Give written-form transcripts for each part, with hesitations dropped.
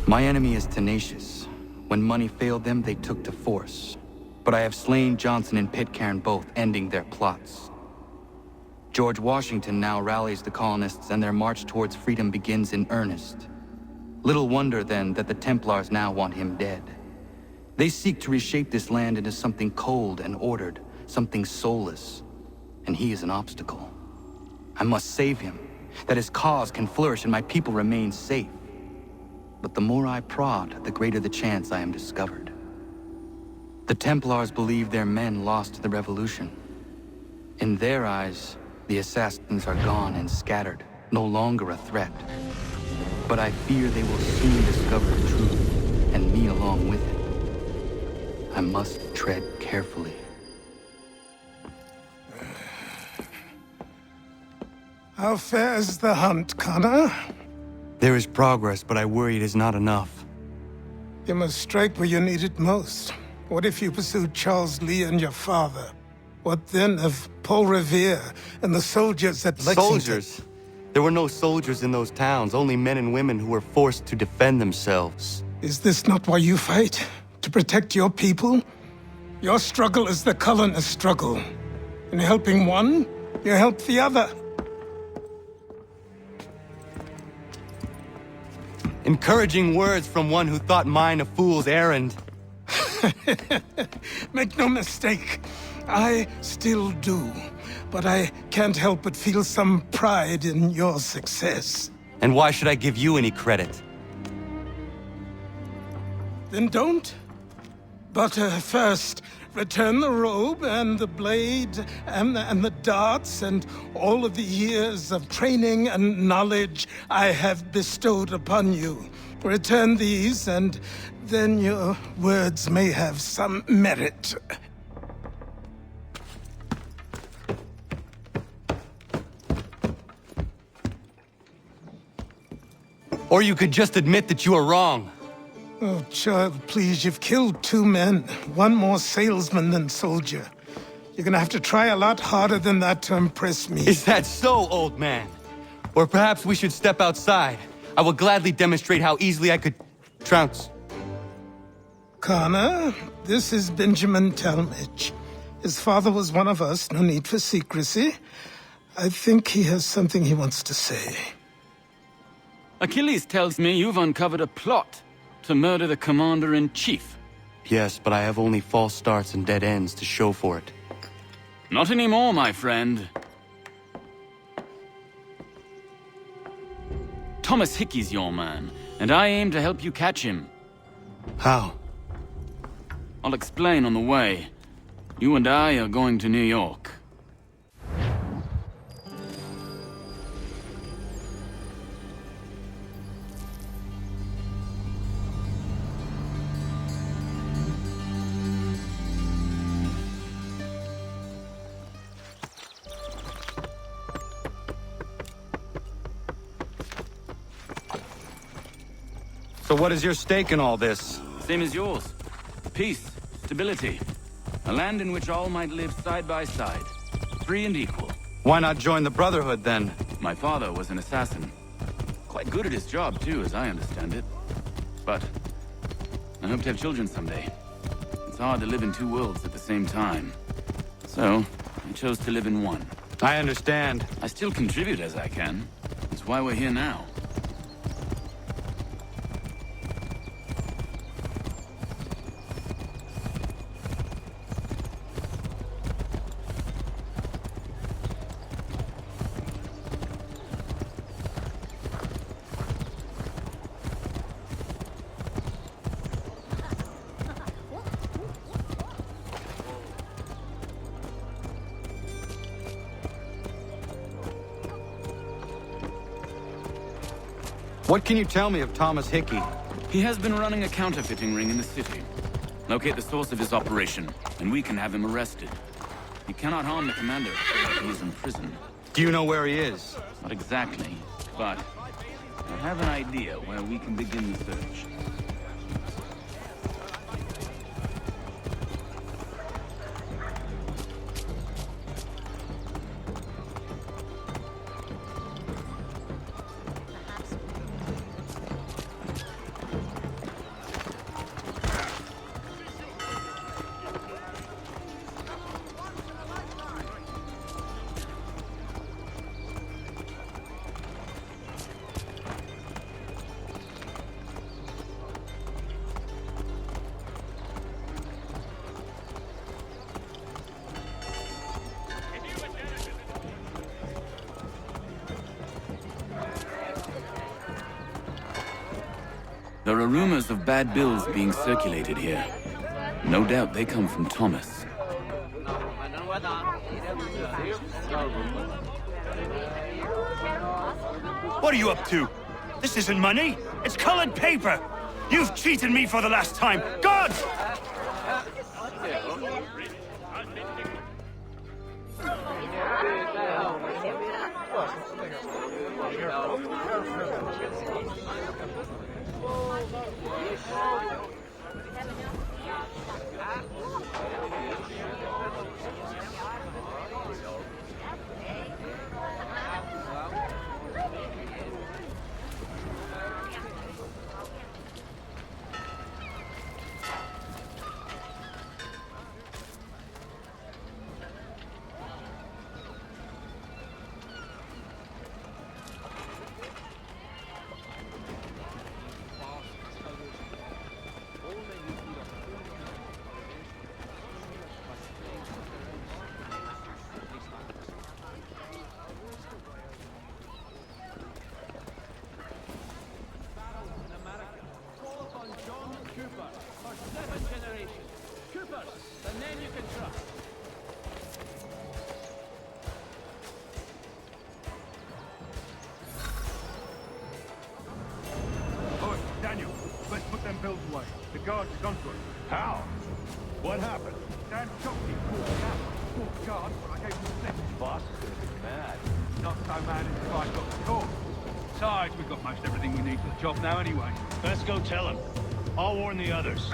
My enemy is tenacious. When money failed them, they took to force. But I have slain Johnson and Pitcairn both, ending their plots. George Washington now rallies the colonists and their march towards freedom begins in earnest. Little wonder, then, that the Templars now want him dead. They seek to reshape this land into something cold and ordered, something soulless. And he is an obstacle. I must save him, that his cause can flourish and my people remain safe. But the more I prod, the greater the chance I am discovered. The Templars believe their men lost the revolution. In their eyes, the assassins are gone and scattered, no longer a threat. But I fear they will soon discover the truth, and me along with it. I must tread carefully. How fares the hunt, Connor? There is progress, but I worry it is not enough. You must strike where you need it most. What if you pursued Charles Lee and your father? What then of Paul Revere and the soldiers at Lexington? Soldiers? There were no soldiers in those towns, only men and women who were forced to defend themselves. Is this not why you fight? To protect your people? Your struggle is the colonist struggle. In helping one, you help the other. Encouraging words from one who thought mine a fool's errand. Make no mistake, I still do. But I can't help but feel some pride in your success. And why should I give you any credit? Then don't. But first, return the robe and the blade and the darts and all of the years of training and knowledge I have bestowed upon you. Return these, and then your words may have some merit. Or you could just admit that you are wrong. Oh, child, please, you've killed 2 men. One more salesman than soldier. You're gonna have to try a lot harder than that to impress me. Is that so, old man? Or perhaps we should step outside. I will gladly demonstrate how easily I could trounce. Connor, this is Benjamin Talmadge. His father was one of us, no need for secrecy. I think he has something he wants to say. Achilles tells me you've uncovered a plot to murder the Commander-in-Chief. Yes, but I have only false starts and dead ends to show for it. Not anymore, my friend. Thomas Hickey's your man, and I aim to help you catch him. How? I'll explain on the way. You and I are going to New York. So what is your stake in all this? Same as yours. Peace, stability. A land in which all might live side by side. Free and equal. Why not join the Brotherhood, then? My father was an assassin. Quite good at his job, too, as I understand it. But I hope to have children someday. It's hard to live in 2 worlds at the same time. So, I chose to live in one. I understand. I still contribute as I can. That's why we're here now. What can you tell me of Thomas Hickey? He has been running a counterfeiting ring in the city. Locate the source of his operation, and we can have him arrested. He cannot harm the commander. He is in prison. Do you know where he is? Not exactly, but I have an idea where we can begin the search. There are rumors of bad bills being circulated here. No doubt they come from Thomas. What are you up to? This isn't money. It's colored paper. You've cheated me for the last time. God! Daniel, let's put them bills away. The guards have gone for it. How? What happened? Dan shot me, poor guard, but I gave him a slip. Boss could have been mad. Not so mad as if I got the call. Besides, we've got most everything we need for the job now anyway. Let's go tell him. I'll warn the others.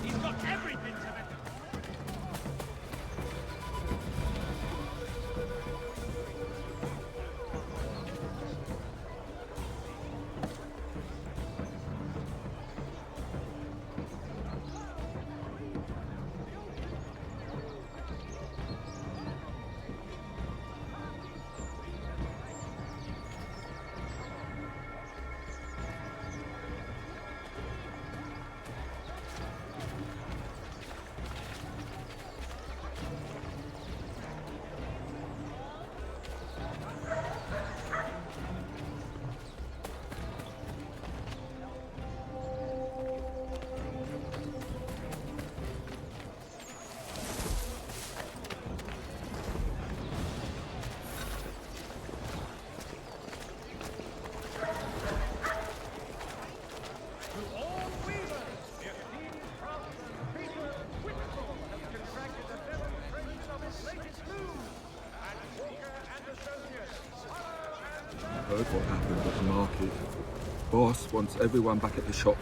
He's got everything to it. Heard what happened at the market. Boss wants everyone back at the shop.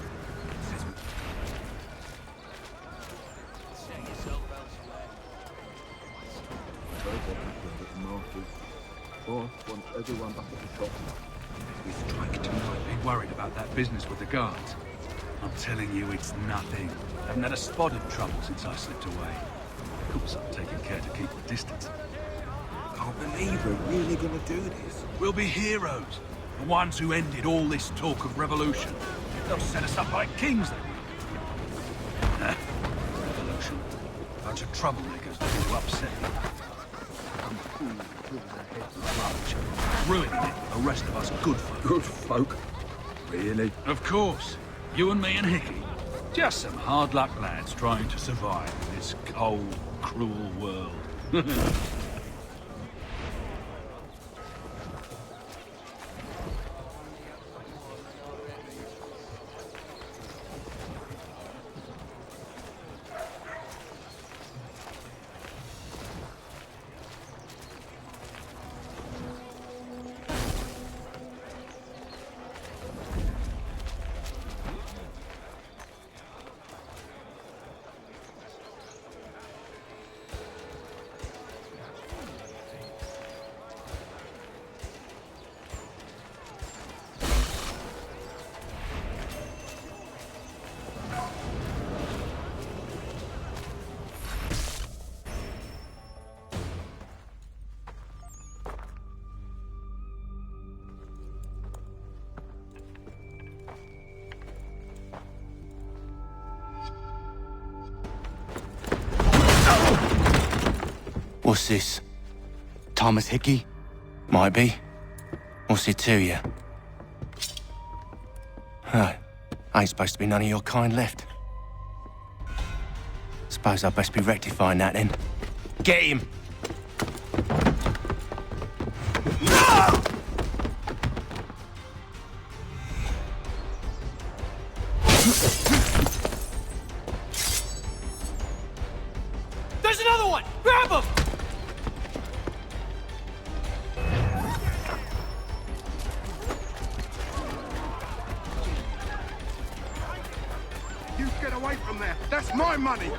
Heard what happened at the market. Boss wants everyone back at the shop. We strike tonight. Be worried about that business with the guards. I'm telling you, it's nothing. Haven't had a spot of trouble since I slipped away. Of course, I'm taking care to keep the distance. Can't believe we're really gonna do this. We'll be heroes. The ones who ended all this talk of revolution. They'll set us up like kings, they will. Huh? Revolution. Bunch of troublemakers who upset me. Ruining it for the rest of us good folk. Good folk? Really? Of course. You and me and Hickey. Just some hard luck lads trying to survive in this cold, cruel world. What's this? Thomas Hickey? Might be. What's it to you? Oh, ain't supposed to be none of your kind left. Suppose I'd best be rectifying that then. Get him! There's another one! Grab him! You get away from there! That's my money!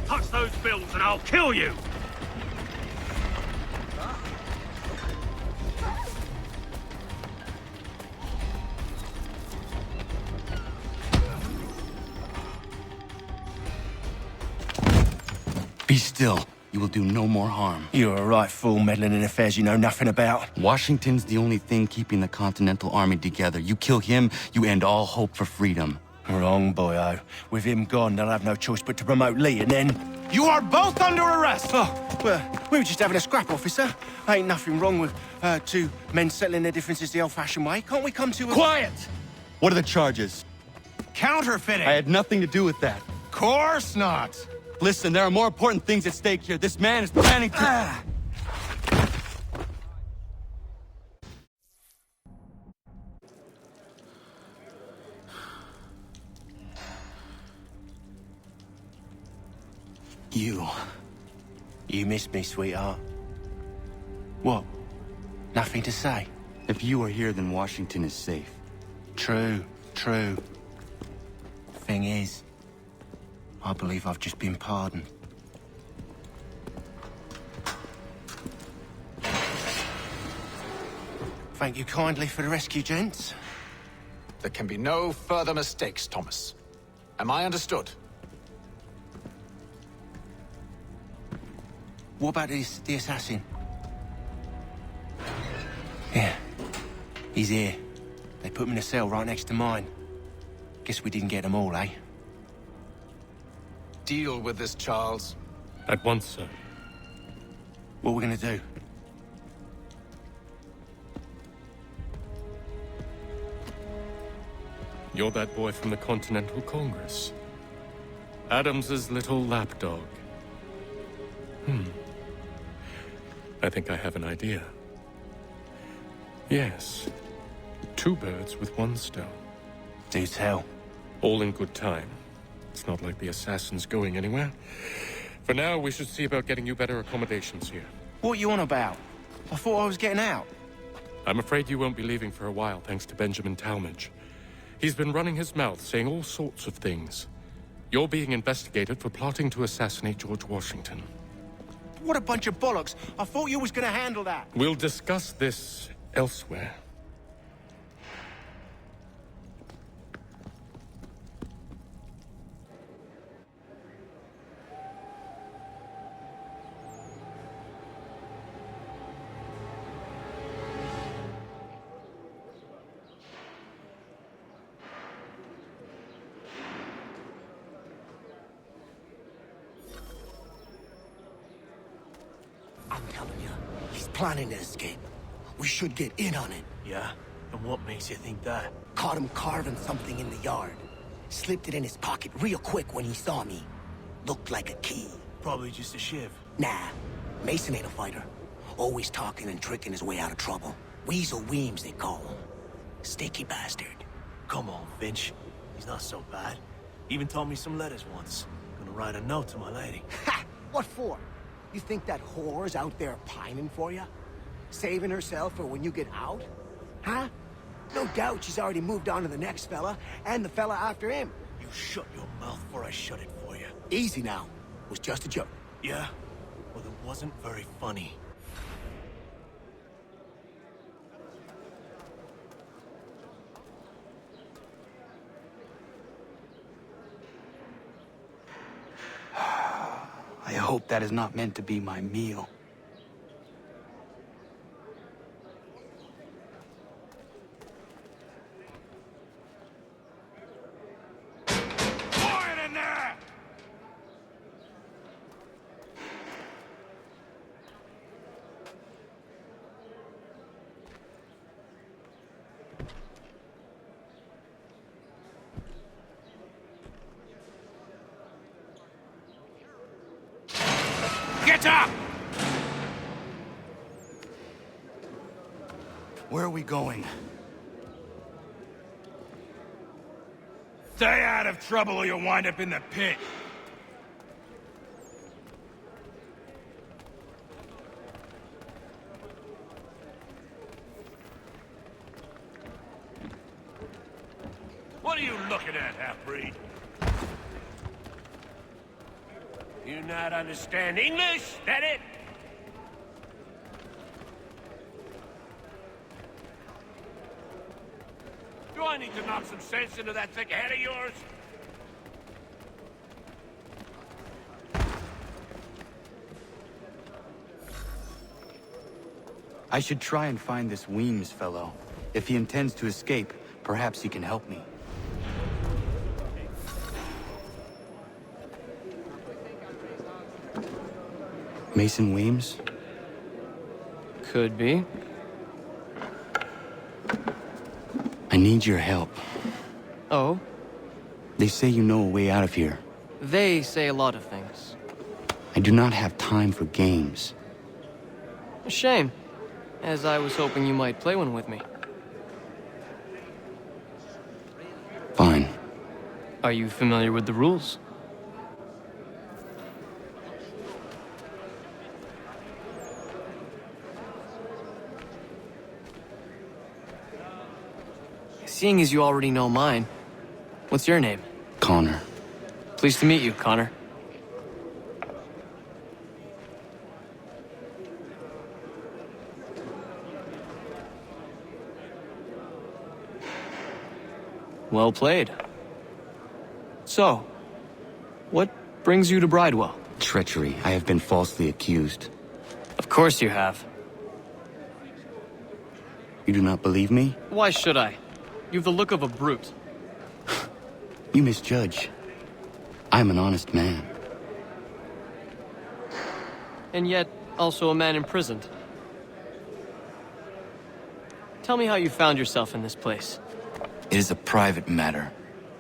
Touch those bills and I'll kill you! Be still. You will do no more harm. You're a right fool meddling in affairs you know nothing about. Washington's the only thing keeping the Continental Army together. You kill him, you end all hope for freedom. Wrong, boyo. With him gone, they'll have no choice but to promote Lee, and then... You are both under arrest! Oh, well, we were just having a scrap, officer. Ain't nothing wrong with two men settling their differences the old-fashioned way. Can't we come to a... Quiet! What are the charges? Counterfeiting! I had nothing to do with that. Course not! Listen, there are more important things at stake here. This man is planning to... You missed me, sweetheart. What? Nothing to say? If you are here, then Washington is safe. True. Thing is, I believe I've just been pardoned. Thank you kindly for the rescue, gents. There can be no further mistakes, Thomas. Am I understood? What about the assassin? Yeah, he's here. They put him in a cell right next to mine. Guess we didn't get them all, eh? Deal with this, Charles. At once, sir. What are we gonna do? You're that boy from the Continental Congress. Adams's little lapdog. I think I have an idea. Yes. Two birds with one stone. Do tell. All in good time. It's not like the assassin's going anywhere. For now, we should see about getting you better accommodations here. What are you on about? I thought I was getting out. I'm afraid you won't be leaving for a while, thanks to Benjamin Talmadge. He's been running his mouth, saying all sorts of things. You're being investigated for plotting to assassinate George Washington. What a bunch of bollocks. I thought you was gonna handle that. We'll discuss this elsewhere. I'm telling you, he's planning to escape. We should get in on it. Yeah? And what makes you think that? Caught him carving something in the yard. Slipped it in his pocket real quick when he saw me. Looked like a key. Probably just a shiv. Nah, Mason ain't a fighter. Always talking and tricking his way out of trouble. Weasel Weems, they call him. Sticky bastard. Come on, Finch. He's not so bad. Even taught me some letters once. Gonna write a note to my lady. Ha! What for? You think that whore's out there pining for you? Saving herself for when you get out? Huh? No doubt she's already moved on to the next fella, and the fella after him. You shut your mouth before I shut it for you. Easy now. Was just a joke. Yeah? Well, it wasn't very funny. I hope that is not meant to be my meal. Get up! Where are we going? Stay out of trouble or you'll wind up in the pit. What are you looking at, half-breed? You not understand English? That it? Do I need to knock some sense into that thick head of yours? I should try and find this Weems fellow. If he intends to escape, perhaps he can help me. Mason Weems? Could be. I need your help. Oh? They say you know a way out of here. They say a lot of things. I do not have time for games. A shame, as I was hoping you might play one with me. Fine. Are you familiar with the rules? Seeing as you already know mine, what's your name? Connor. Pleased to meet you, Connor. Well played. So, what brings you to Bridewell? Treachery. I have been falsely accused. Of course you have. You do not believe me? Why should I? You have the look of a brute. You misjudge. I am an honest man. And yet, also a man imprisoned. Tell me how you found yourself in this place. It is a private matter.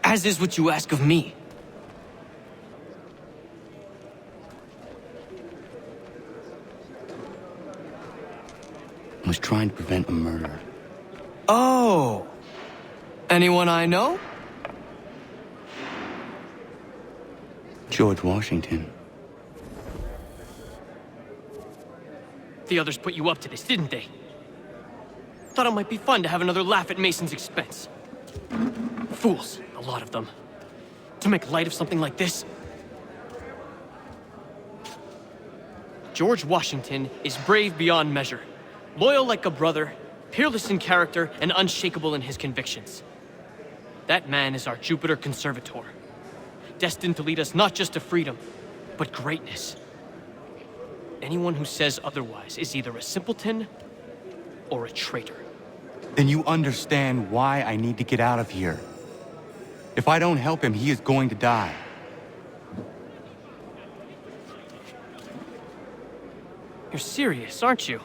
As is what you ask of me. I was trying to prevent a murder. Oh! Anyone I know? George Washington. The others put you up to this, didn't they? Thought it might be fun to have another laugh at Mason's expense. Fools, a lot of them. To make light of something like this. George Washington is brave beyond measure, loyal like a brother, peerless in character, and unshakable in his convictions. That man is our Jupiter Conservator, destined to lead us not just to freedom, but greatness. Anyone who says otherwise is either a simpleton or a traitor. Then you understand why I need to get out of here. If I don't help him, he is going to die. You're serious, aren't you?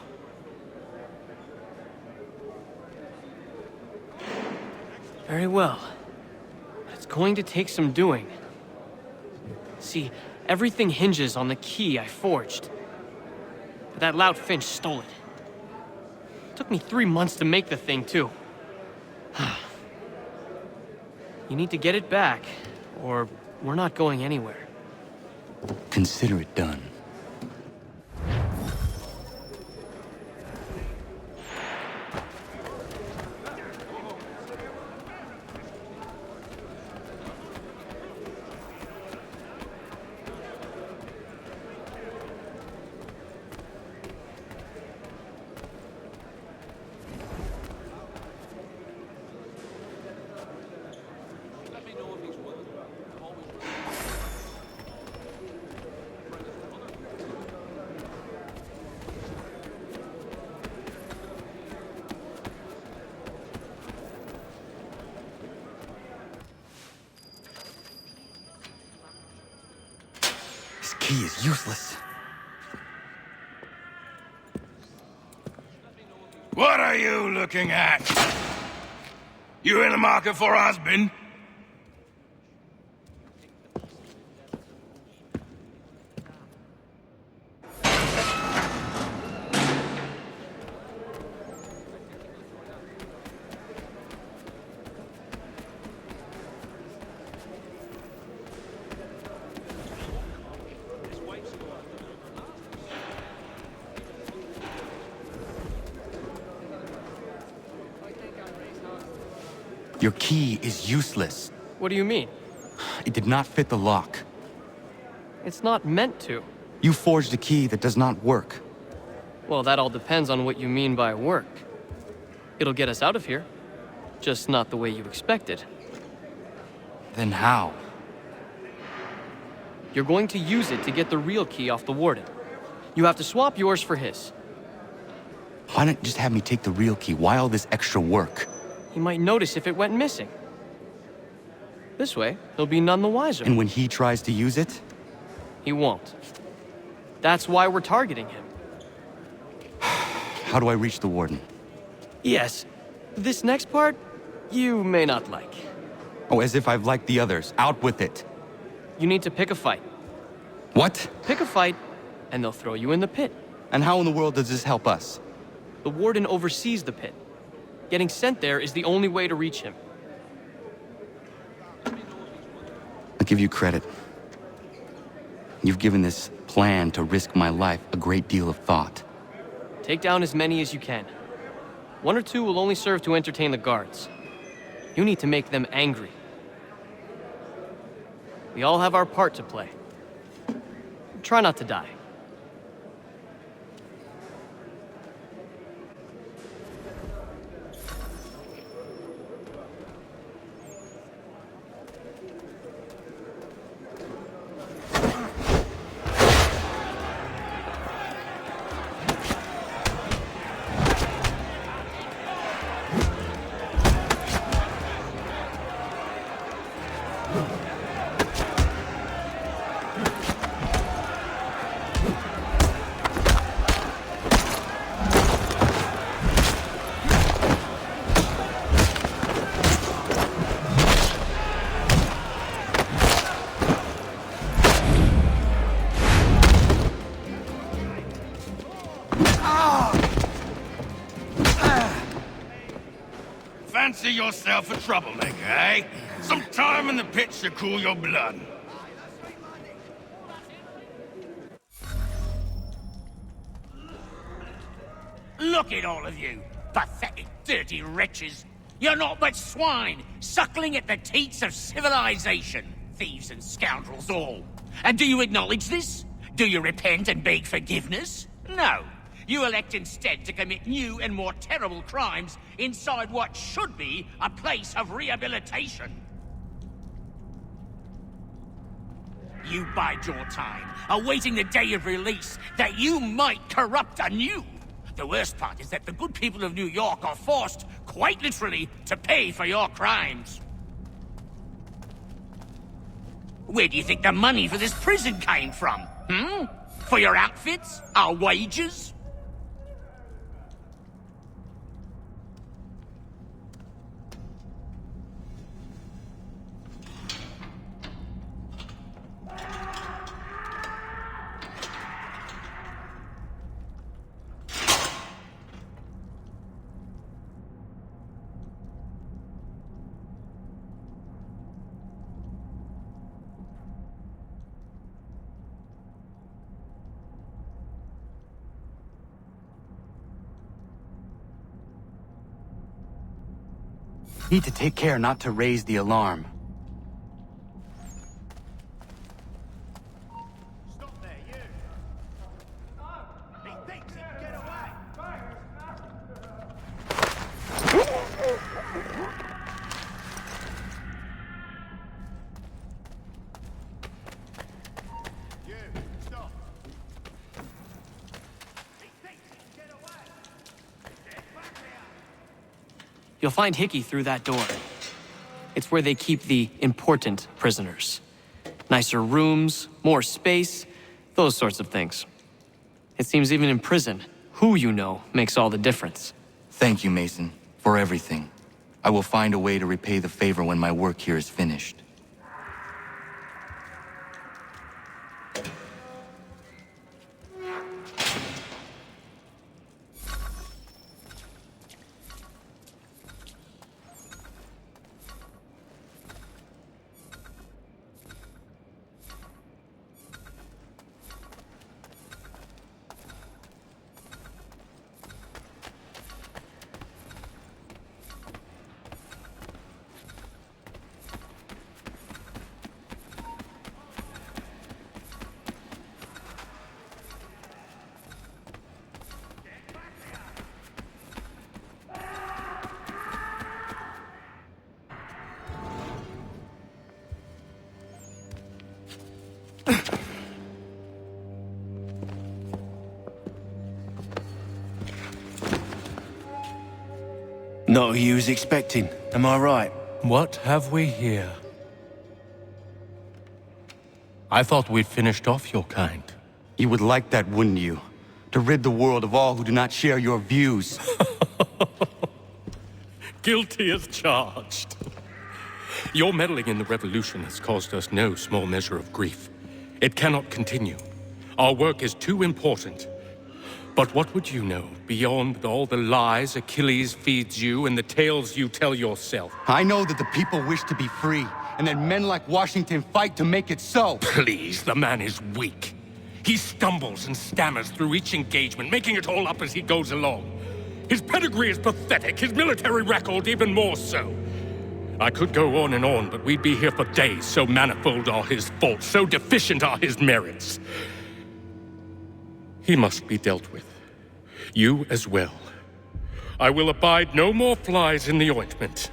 Very well. But it's going to take some doing. See, everything hinges on the key I forged. But that lout Finch stole it. Took me 3 months to make the thing, too. You need to get it back, or we're not going anywhere. Consider it done. He is useless. What are you looking at? You in the market for a husband? Your key is useless. What do you mean? It did not fit the lock. It's not meant to. You forged a key that does not work. Well, that all depends on what you mean by work. It'll get us out of here. Just not the way you expected. Then how? You're going to use it to get the real key off the warden. You have to swap yours for his. Why not just have me take the real key? Why all this extra work? He might notice if it went missing. This way, he'll be none the wiser. And when he tries to use it? He won't. That's why we're targeting him. How do I reach the warden? Yes. This next part, you may not like. Oh, as if I've liked the others. Out with it. You need to pick a fight. What? Pick a fight, and they'll throw you in the pit. And how in the world does this help us? The warden oversees the pit. Getting sent there is the only way to reach him. I'll give you credit. You've given this plan to risk my life a great deal of thought. Take down as many as you can. 1 or 2 will only serve to entertain the guards. You need to make them angry. We all have our part to play. Try not to die. Fancy yourself a troublemaker, eh? Some time in the pits to cool your blood. Look at all of you, pathetic, dirty wretches. You're not but swine, suckling at the teats of civilization. Thieves and scoundrels all. And do you acknowledge this? Do you repent and beg forgiveness? No. You elect instead to commit new and more terrible crimes inside what should be a place of rehabilitation. You bide your time, awaiting the day of release, that you might corrupt anew. The worst part is that the good people of New York are forced, quite literally, to pay for your crimes. Where do you think the money for this prison came from? For your outfits? Our wages? Need to take care not to raise the alarm. Stop there, you! He thinks he can get away! You, stop! He thinks he can get away! Get back here! You'll find Hickey through that door. It's where they keep the important prisoners. Nicer rooms, more space, those sorts of things. It seems even in prison, who you know makes all the difference. Thank you, Mason, for everything. I will find a way to repay the favor when my work here is finished. Not who you was expecting, am I right? What have we here? I thought we'd finished off your kind. You would like that, wouldn't you? To rid the world of all who do not share your views. Guilty as charged. Your meddling in the revolution has caused us no small measure of grief. It cannot continue. Our work is too important. But what would you know beyond all the lies Achilles feeds you and the tales you tell yourself? I know that the people wish to be free, and that men like Washington fight to make it so. Please, the man is weak. He stumbles and stammers through each engagement, making it all up as he goes along. His pedigree is pathetic, his military record even more so. I could go on, but we'd be here for days, so manifold are his faults, so deficient are his merits. He must be dealt with. You as well. I will abide no more flies in the ointment.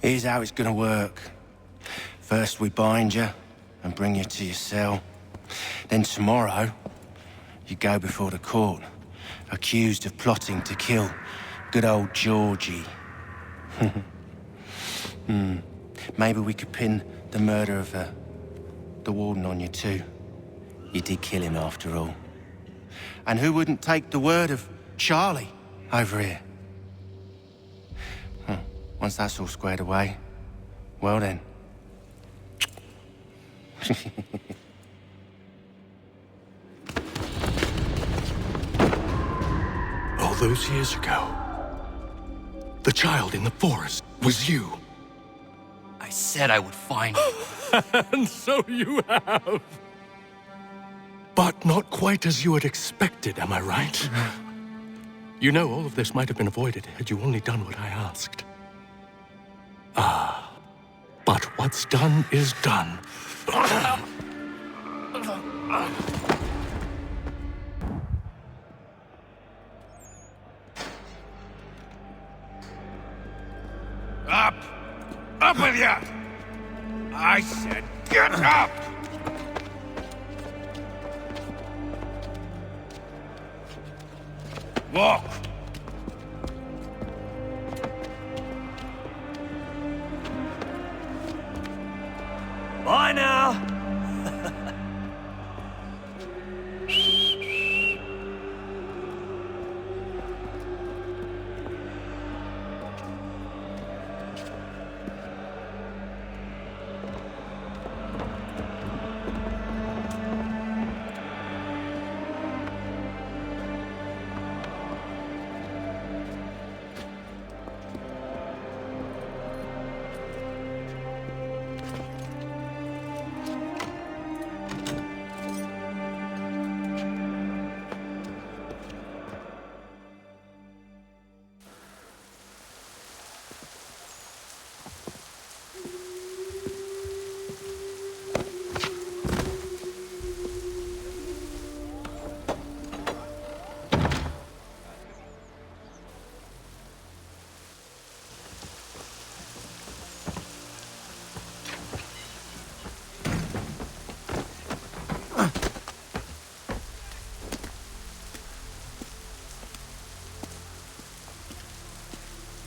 Here's how it's gonna work. First we bind you and bring you to your cell. Then tomorrow, you go before the court, accused of plotting to kill good old Georgie. Maybe we could pin the murder of the warden on you too. You did kill him after all. And who wouldn't take the word of Charlie over here? Once that's all squared away, well then. All those years ago, the child in the forest was you. I said I would find you. And so you have. But not quite as you had expected, am I right? You know, all of this might have been avoided had you only done what I asked. But what's done is done. Up! Up with ya! I said get up! Walk! Bye now!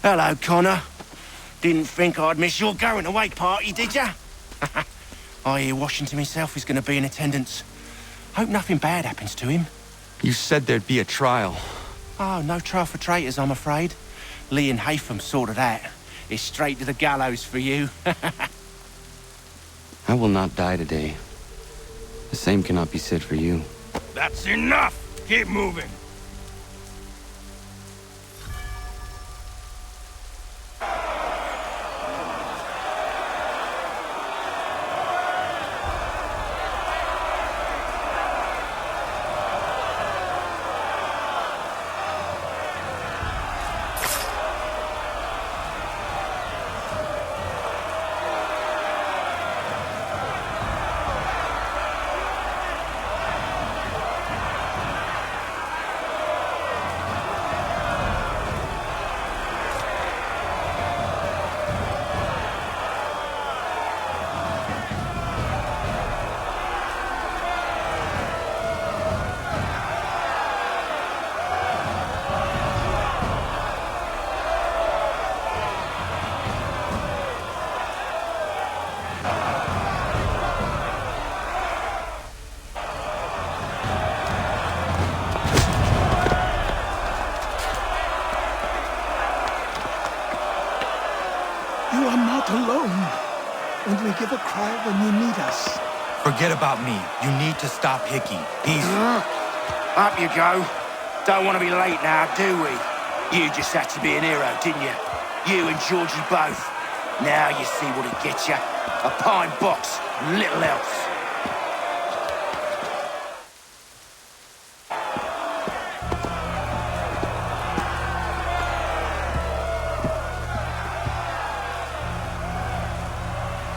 Hello, Connor. Didn't think I'd miss your going-away party, did ya? I hear Washington himself is going to be in attendance. Hope nothing bad happens to him. You said there'd be a trial. Oh, no trial for traitors, I'm afraid. Lee and Haytham sorted that. It's straight to the gallows for you. I will not die today. The same cannot be said for you. That's enough! Keep moving! call when you need us. Forget about me. You need to stop Hickey. He's... Up you go. Don't want to be late now, do we? You just had to be an hero, didn't you? You and Georgie both. Now you see what it gets you. A pine box, little else.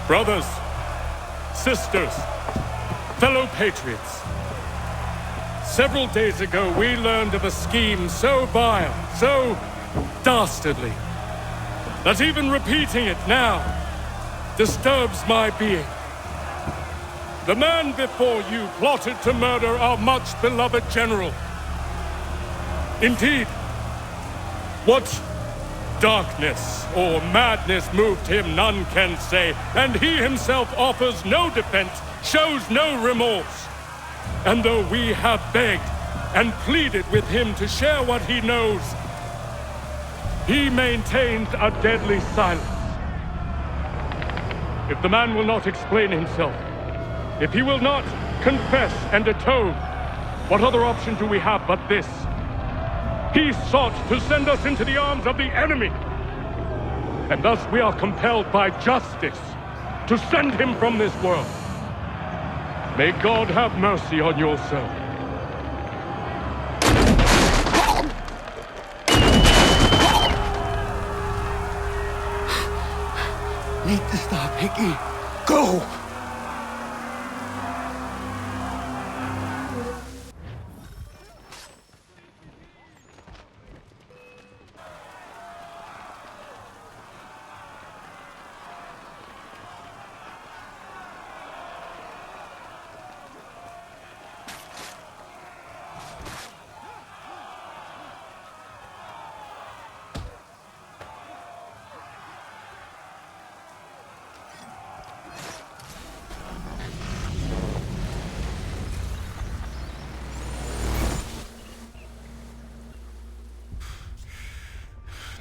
Brothers, sisters, fellow patriots. Several days ago, we learned of a scheme so vile, so dastardly, that even repeating it now disturbs my being. The man before you plotted to murder our much-beloved general. Indeed, what darkness or madness moved him, none can say, and he himself offers no defense, shows no remorse. And though we have begged and pleaded with him to share what he knows, he maintains a deadly silence. If the man will not explain himself, if he will not confess and atone, what other option do we have but this? He sought to send us into the arms of the enemy. And thus we are compelled by justice to send him from this world. May God have mercy on your soul. Need to stop, Hickey. Go!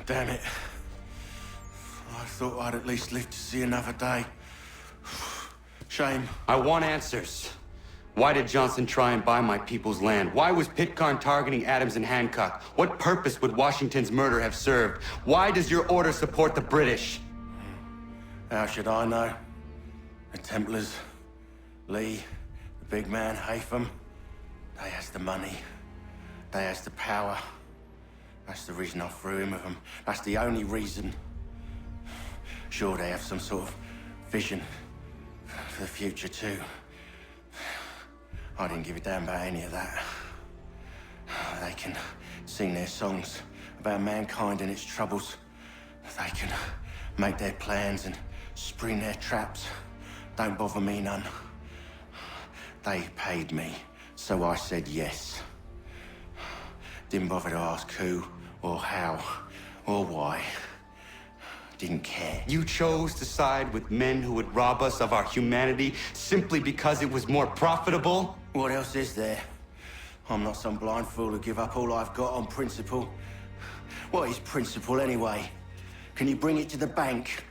Damn it. I thought I'd at least live to see another day. Shame. I want answers. Why did Johnson try and buy my people's land? Why was Pitcairn targeting Adams and Hancock? What purpose would Washington's murder have served? Why does your order support the British? How should I know? The Templars, Lee, the big man, Haytham, they has the money. They has the power. That's the reason I threw in with them. That's the only reason. Sure, they have some sort of vision for the future too. I didn't give a damn about any of that. They can sing their songs about mankind and its troubles. They can make their plans and spring their traps. Don't bother me none. They paid me, so I said yes. Didn't bother to ask who, or how, or why. Didn't care. You chose to side with men who would rob us of our humanity simply because it was more profitable? What else is there? I'm not some blind fool who give up all I've got on principle. What is principle anyway? Can you bring it to the bank?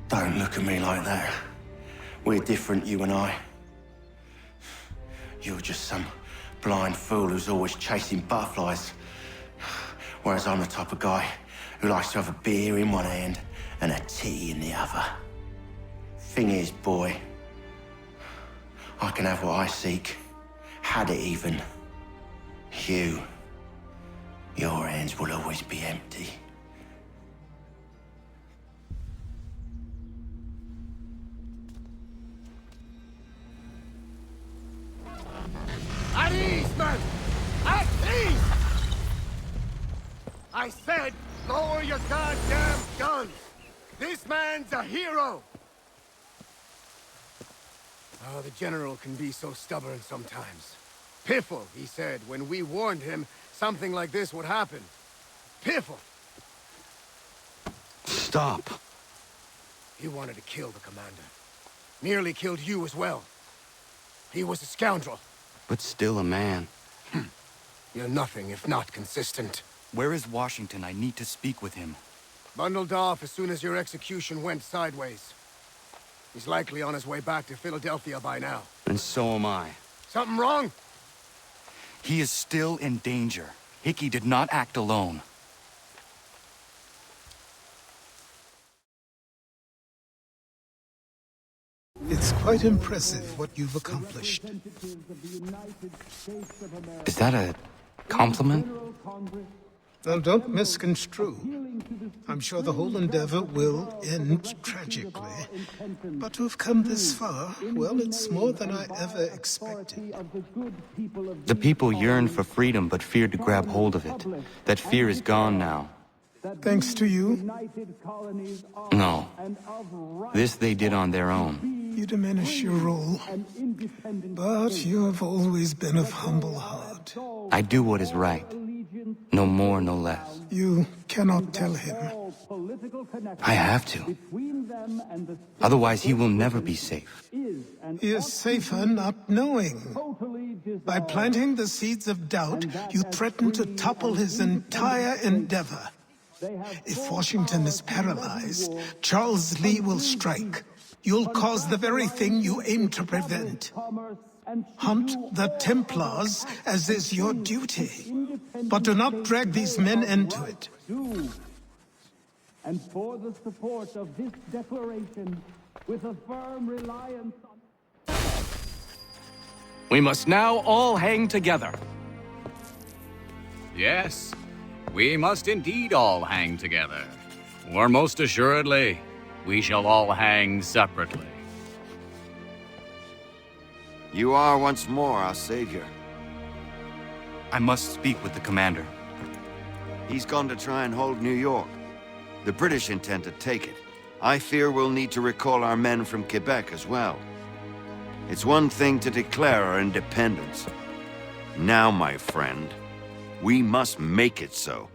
Don't look at me like that. We're different, you and I. You're just some blind fool who's always chasing butterflies. Whereas I'm the type of guy who likes to have a beer in one hand and a tea in the other. Thing is, boy, I can have what I seek. Had it even. Your hands will always be empty. At ease, men! At ease! I said, lower your goddamn guns! This man's a hero! Oh, the General can be so stubborn sometimes. Piffle, he said, when we warned him something like this would happen. Piffle! Stop. He wanted to kill the commander. Nearly killed you as well. He was a scoundrel. But still a man. You're nothing if not consistent. Where is Washington? I need to speak with him. Bundled off as soon as your execution went sideways. He's likely on his way back to Philadelphia by now. And so am I. Something wrong? He is still in danger. Hickey did not act alone. It's quite impressive what you've accomplished. Is that a compliment? Now, don't misconstrue. I'm sure the whole endeavor will end tragically. But to have come this far, well, it's more than I ever expected. The people yearned for freedom but feared to grab hold of it. That fear is gone now. Thanks to you? No. This they did on their own. You diminish your role. But you have always been of humble heart. I do what is right. No more, no less. You cannot tell him. I have to. Otherwise, he will never be safe. He is safer not knowing. By planting the seeds of doubt, you threaten to topple his entire endeavor. If Washington is paralyzed, Charles Lee will strike. You'll cause the very thing you aim to prevent. Hunt the Templars, as is your duty. But do not drag these men into it. And for the support of this declaration, with a firm reliance on... We must now all hang together. Yes, we must indeed all hang together. Or most assuredly, we shall all hang separately. You are once more our savior. I must speak with the commander. He's gone to try and hold New York. The British intend to take it. I fear we'll need to recall our men from Quebec as well. It's one thing to declare our independence. Now, my friend, we must make it so.